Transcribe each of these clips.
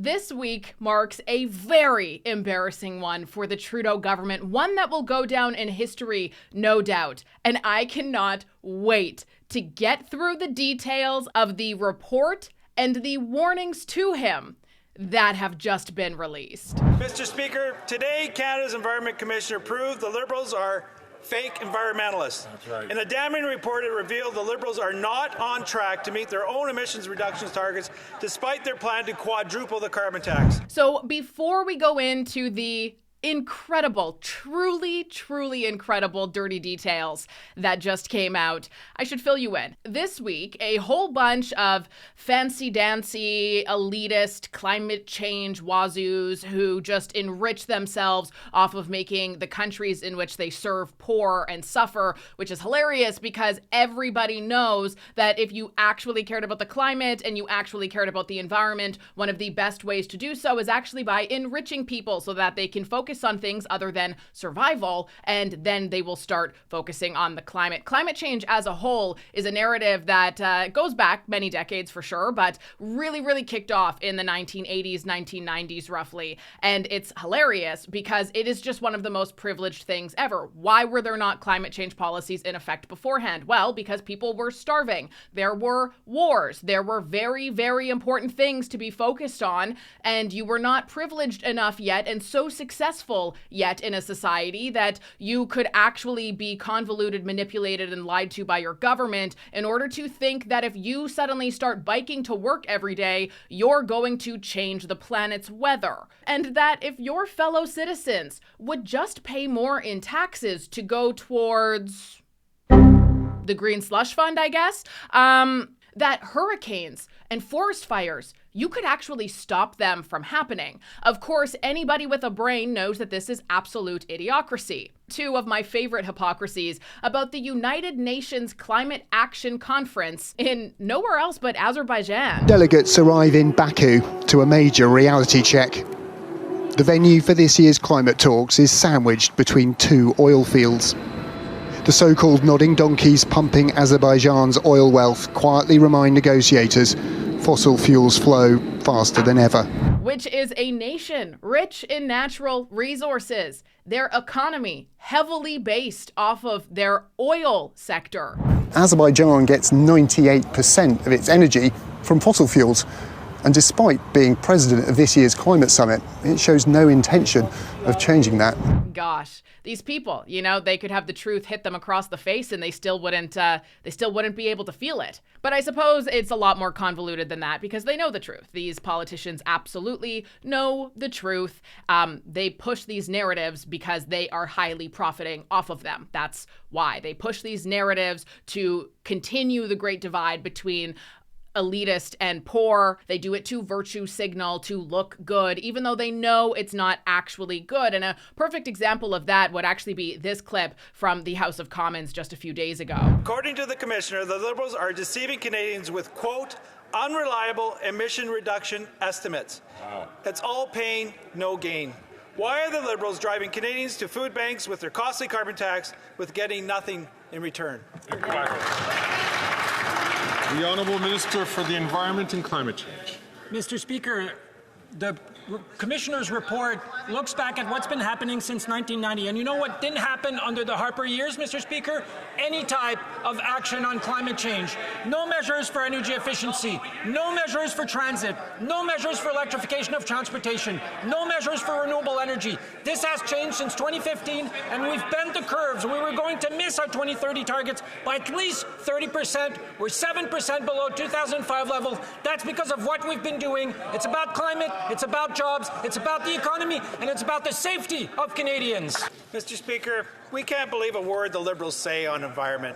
This week marks a very embarrassing one for the Trudeau government, one that will go down in history, no doubt. And I cannot wait to get through the details of the report and the warnings to him that have just been released. Mr. Speaker, today Canada's Environment Commissioner proved the Liberals are fake environmentalists. That's right. In a damning report, it revealed the Liberals are not on track to meet their own emissions reductions targets, despite their plan to quadruple the carbon tax. So before we go into the incredible, truly incredible dirty details that just came out, I should fill you in. This week, a whole bunch of fancy-dancy, elitist, climate change wazoos who just enrich themselves off of making the countries in which they serve poor and suffer, which is hilarious because everybody knows that if you actually cared about the climate and you actually cared about the environment, one of the best ways to do so is actually by enriching people so that they can focus on things other than survival, and then they will start focusing on the climate. Climate change as a whole is a narrative that goes back many decades for sure, but really kicked off in the 1980s, 1990s roughly. And it's hilarious because it is just one of the most privileged things ever. Why were there not climate change policies in effect beforehand? Well, because people were starving. There were wars. There were very important things to be focused on, and you were not privileged enough yet and so successful yet in a society that you could actually be convoluted, manipulated, and lied to by your government in order to think that if you suddenly start biking to work every day, you're going to change the planet's weather. And that if your fellow citizens would just pay more in taxes to go towards the green slush fund, I guess, that hurricanes and forest fires, you could actually stop them from happening. Of course, anybody with a brain knows that this is absolute idiocracy. Two of my favorite hypocrisies about the United Nations Climate Action Conference in nowhere else but Azerbaijan. Delegates arrive in Baku to a major reality check. The venue for this year's climate talks is sandwiched between two oil fields. The so-called nodding donkeys pumping Azerbaijan's oil wealth quietly remind negotiators fossil fuels flow faster than ever. Which is a nation rich in natural resources, their economy heavily based off of their oil sector. Azerbaijan gets 98% of its energy from fossil fuels. And despite being president of this year's climate summit, it shows no intention of changing that. Gosh, these people, you know, they could have the truth hit them across the face and they still wouldn't be able to feel it. But I suppose it's a lot more convoluted than that because they know the truth. These politicians absolutely know the truth. They push these narratives because they are highly profiting off of them. That's why they push these narratives to continue the great divide between elitist and poor. They do it to virtue signal, to look good, even though they know it's not actually good. And a perfect example of that would actually be this clip from the House of Commons just a few days ago. According to the Commissioner, the Liberals are deceiving Canadians with, quote, unreliable emission reduction estimates. Wow. It's all pain, no gain. Why are the Liberals driving Canadians to food banks with their costly carbon tax with getting nothing in return? The Honourable Minister for the Environment and Climate Change. Mr. Speaker, the Commissioner's report looks back at what's been happening since 1990. And you know what didn't happen under the Harper years, Mr. Speaker? Any type of action on climate change. No measures for energy efficiency. No measures for transit. No measures for electrification of transportation. No measures for renewable energy. This has changed since 2015, and we've bent the curves. We were going to miss our 2030 targets by at least 30%. We're 7% below 2005 levels. That's because of what we've been doing. It's about climate. It's about jobs, it's about the economy, and it's about the safety of Canadians. Mr. Speaker, we can't believe a word the Liberals say on environment.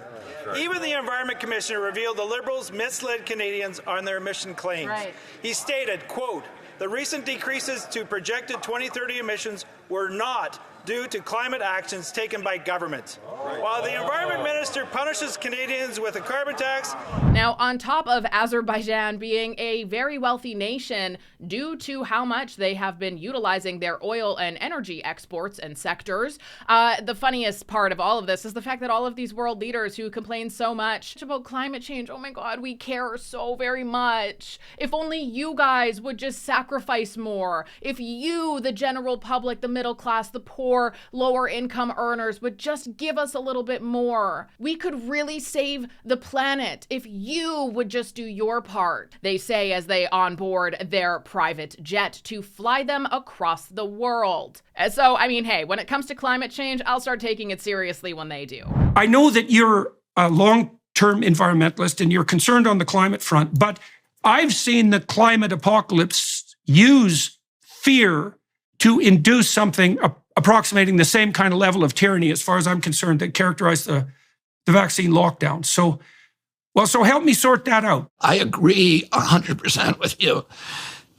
Even the Environment Commissioner revealed the Liberals misled Canadians on their emission claims. Right. He stated, quote, the recent decreases to projected 2030 emissions were not due to climate actions taken by government. While the Environment Minister punishes Canadians with a carbon tax. Now, on top of Azerbaijan being a very wealthy nation due to how much they have been utilizing their oil and energy exports and sectors, the funniest part of all of this is the fact that all of these world leaders who complains so much about climate change. Oh my God, we care so very much. If only you guys would just sacrifice more. If you, the general public, the middle class, the poor, lower income earners would just give us a little bit more. We could really save the planet if you would just do your part, they say as they onboard their private jet to fly them across the world. And so, I mean, hey, when it comes to climate change, I'll start taking it seriously when they do. I know that you're a long-term environmentalist and you're concerned on the climate front, but I've seen the climate apocalypse use fear to induce something approximating the same kind of level of tyranny, as far as I'm concerned, that characterized the vaccine lockdown. So help me sort that out. I agree 100% with you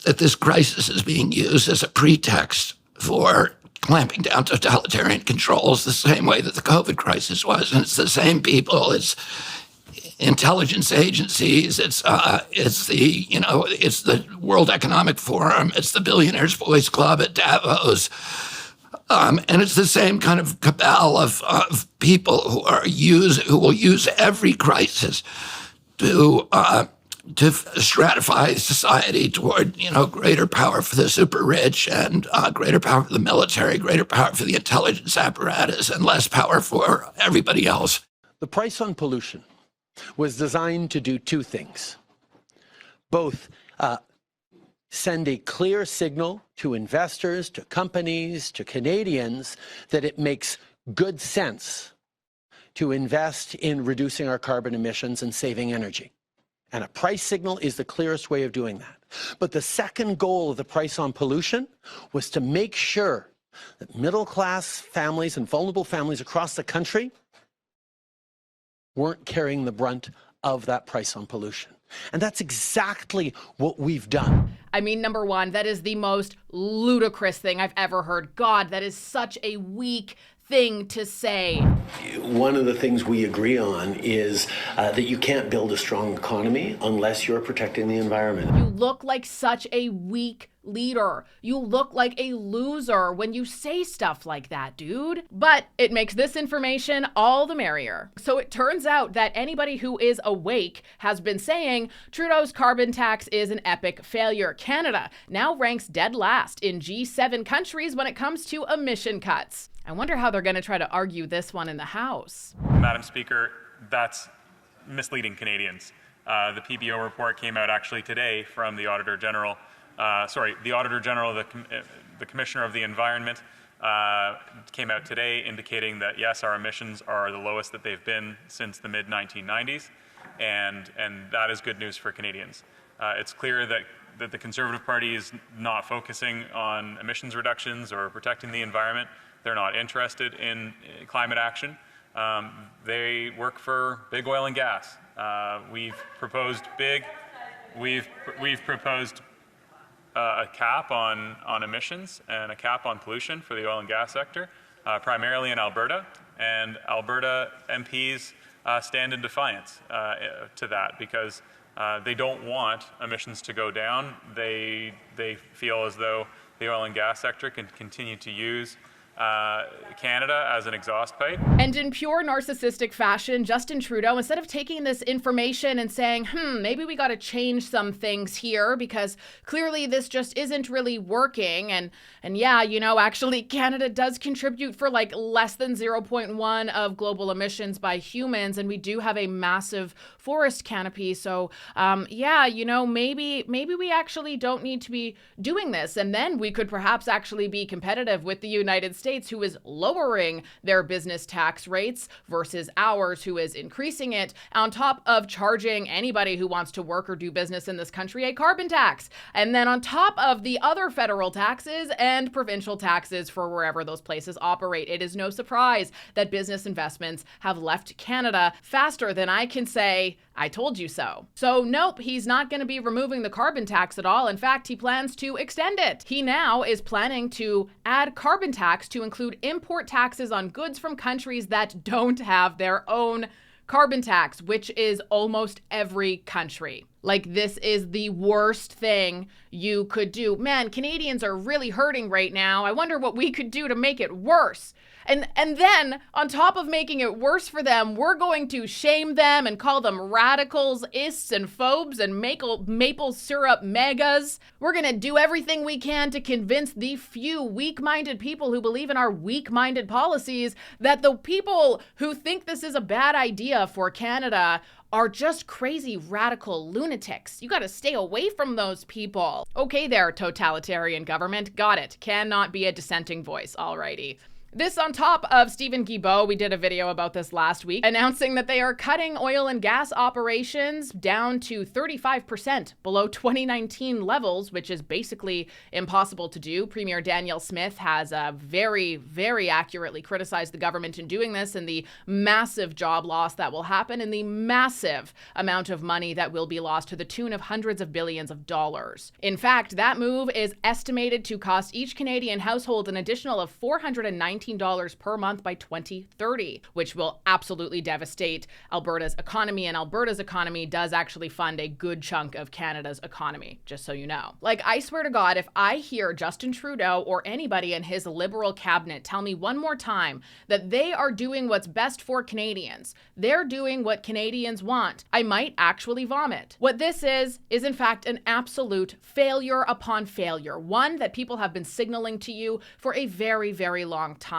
that this crisis is being used as a pretext for clamping down totalitarian controls the same way that the COVID crisis was. And it's the same people, it's intelligence agencies, it's the World Economic Forum, it's the Billionaires Boys Club at Davos. And it's the same kind of cabal of people who will use every crisis to stratify society toward, greater power for the super rich and greater power for the military, greater power for the intelligence apparatus, and less power for everybody else. The price on pollution was designed to do two things. Both send a clear signal to investors, to companies, to Canadians that it makes good sense to invest in reducing our carbon emissions and saving energy. And a price signal is the clearest way of doing that. But the second goal of the price on pollution was to make sure that middle-class families and vulnerable families across the country weren't carrying the brunt of that price on pollution. And that's exactly what we've done. I mean, number one, that is the most ludicrous thing I've ever heard. God, that is such a weak thing to say. One of the things we agree on is that you can't build a strong economy unless you're protecting the environment. You look like such a weak leader. You look like a loser when you say stuff like that, dude. But it makes this information all the merrier. So it turns out that anybody who is awake has been saying Trudeau's carbon tax is an epic failure. Canada now ranks dead last in G7 countries when it comes to emission cuts. I wonder how they're going to try to argue this one in the House. Madam Speaker, that's misleading Canadians. The PBO report came out actually today from the Auditor General. The Auditor General, the Commissioner of the Environment, came out today indicating that, yes, our emissions are the lowest that they've been since the mid-1990s, and that is good news for Canadians. It's clear that the Conservative Party is not focusing on emissions reductions or protecting the environment. They're not interested in climate action. They work for big oil and gas. We've proposed a cap on emissions and a cap on pollution for the oil and gas sector, primarily in Alberta. And Alberta MPs stand in defiance to that because they don't want emissions to go down. They feel as though the oil and gas sector can continue to use Canada as an exhaust pipe. And in pure narcissistic fashion, Justin Trudeau, instead of taking this information and saying, maybe we got to change some things here because clearly this just isn't really working. And yeah, actually Canada does contribute for like less than 0.1 of global emissions by humans. And we do have a massive forest canopy. So maybe we actually don't need to be doing this. And then we could perhaps actually be competitive with the United States, who is lowering their business tax rates versus ours, who is increasing it, on top of charging anybody who wants to work or do business in this country a carbon tax. And then on top of the other federal taxes and provincial taxes for wherever those places operate. It is no surprise that business investments have left Canada faster than I can say, I told you so. So nope, he's not going to be removing the carbon tax at all. In fact, he plans to extend it. He now is planning to add carbon tax to include import taxes on goods from countries that don't have their own carbon tax, which is almost every country. Like, this is the worst thing you could do. Man, Canadians are really hurting right now. I wonder what we could do to make it worse. And then, on top of making it worse for them, we're going to shame them and call them radicals, ists, and phobes, and maple syrup megas. We're going to do everything we can to convince the few weak-minded people who believe in our weak-minded policies that the people who think this is a bad idea for Canada are just crazy radical lunatics. You got to stay away from those people. Okay there, totalitarian government. Got it. Cannot be a dissenting voice. Alrighty. This on top of Stephen Guilbeault, we did a video about this last week, announcing that they are cutting oil and gas operations down to 35% below 2019 levels, which is basically impossible to do. Premier Danielle Smith has very, very accurately criticized the government in doing this, and the massive job loss that will happen and the massive amount of money that will be lost to the tune of hundreds of billions of dollars. In fact, that move is estimated to cost each Canadian household an additional of $419 per month by 2030, which will absolutely devastate Alberta's economy. And Alberta's economy does actually fund a good chunk of Canada's economy, just so you know. Like, I swear to God, if I hear Justin Trudeau or anybody in his Liberal cabinet tell me one more time that they are doing what's best for Canadians, they're doing what Canadians want, I might actually vomit. What this is in fact an absolute failure upon failure, one that people have been signaling to you for a very, very long time.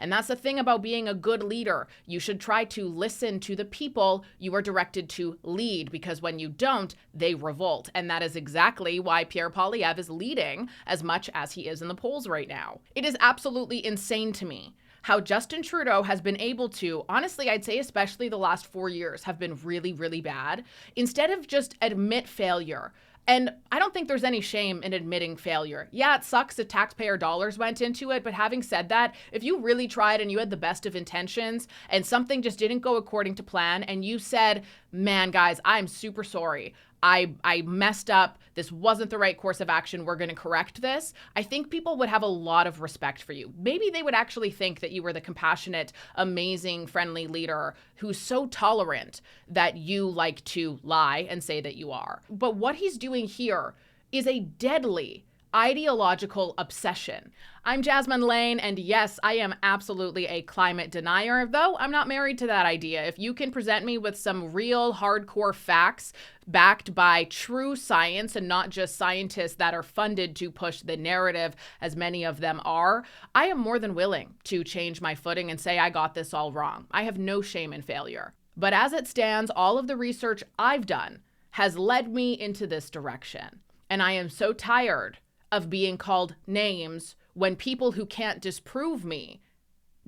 And that's the thing about being a good leader. You should try to listen to the people you are directed to lead, because when you don't, they revolt. And that is exactly why Pierre Poilievre is leading as much as he is in the polls right now. It is absolutely insane to me how Justin Trudeau has been able to, honestly, I'd say especially the last 4 years have been really, really bad, instead of just admit failure. And I don't think there's any shame in admitting failure. Yeah, it sucks that taxpayer dollars went into it, but having said that, if you really tried and you had the best of intentions and something just didn't go according to plan and you said, man, guys, I'm super sorry. I messed up. This wasn't the right course of action. We're going to correct this. I think people would have a lot of respect for you. Maybe they would actually think that you were the compassionate, amazing, friendly leader who's so tolerant that you like to lie and say that you are. But what he's doing here is a deadly ideological obsession. I'm Jasmine Lane, and yes, I am absolutely a climate denier, though I'm not married to that idea. If you can present me with some real hardcore facts backed by true science and not just scientists that are funded to push the narrative, as many of them are, I am more than willing to change my footing and say I got this all wrong. I have no shame in failure. But as it stands, all of the research I've done has led me into this direction. And I am so tired of being called names when people who can't disprove me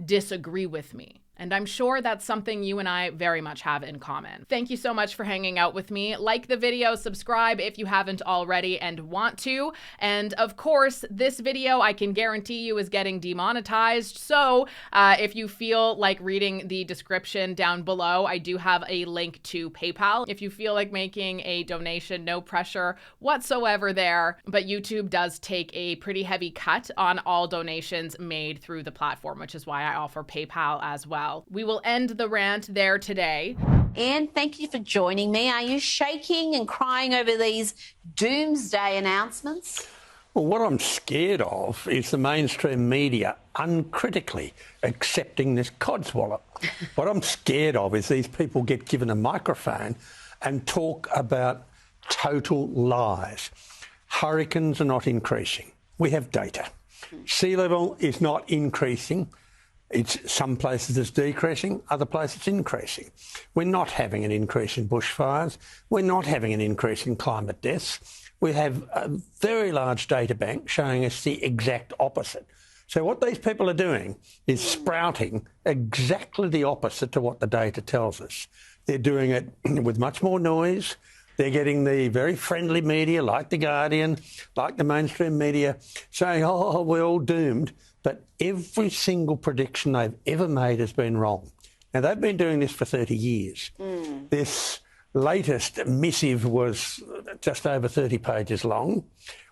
disagree with me. And I'm sure that's something you and I very much have in common. Thank you so much for hanging out with me. Like the video, subscribe if you haven't already and want to. And of course, this video I can guarantee you is getting demonetized. So if you feel like reading the description down below, I do have a link to PayPal. If you feel like making a donation, no pressure whatsoever there. But YouTube does take a pretty heavy cut on all donations made through the platform, which is why I offer PayPal as well. We will end the rant there today. And thank you for joining me. Are you shaking and crying over these doomsday announcements? Well, what I'm scared of is the mainstream media uncritically accepting this codswallop. What I'm scared of is these people get given a microphone and talk about total lies. Hurricanes are not increasing. We have data. Sea level is not increasing. It's some places it's decreasing, other places it's increasing. We're not having an increase in bushfires. We're not having an increase in climate deaths. We have a very large data bank showing us the exact opposite. So what these people are doing is sprouting exactly the opposite to what the data tells us. They're doing it with much more noise. They're getting the very friendly media like The Guardian, like the mainstream media, saying, oh, we're all doomed. But every single prediction they've ever made has been wrong. Now, they've been doing this for 30 years. This latest missive was just over 30 pages long.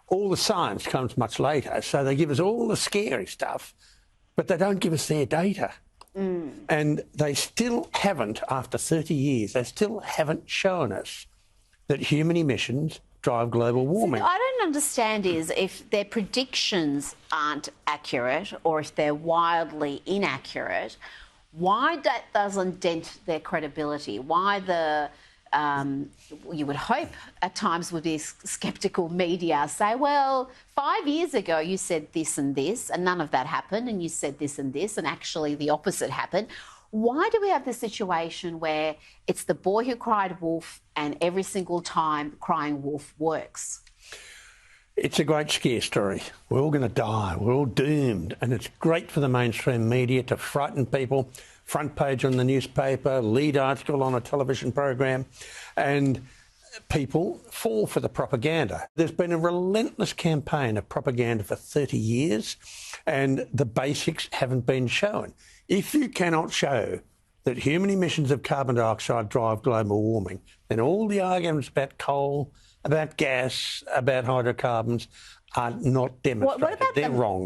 All the science comes much later, so they give us all the scary stuff, but they don't give us their data. And they still haven't, after 30 years, they still haven't shown us that human emissions drive global warming. So I don't understand is if their predictions aren't accurate or if they're wildly inaccurate, why that doesn't dent their credibility? Why the you would hope at times with these sceptical media say, well, 5 years ago you said this and none of that happened, and you said this and actually the opposite happened. Why do we have this situation where it's the boy who cried wolf and every single time crying wolf works? It's a great scare story. We're all going to die. We're all doomed. And it's great for the mainstream media to frighten people. Front page on the newspaper, lead article on a television program, and people fall for the propaganda. There's been a relentless campaign of propaganda for 30 years, and the basics haven't been shown. If you cannot show that human emissions of carbon dioxide drive global warming, then all the arguments about coal, about gas, about hydrocarbons are not demonstrated. They're wrong.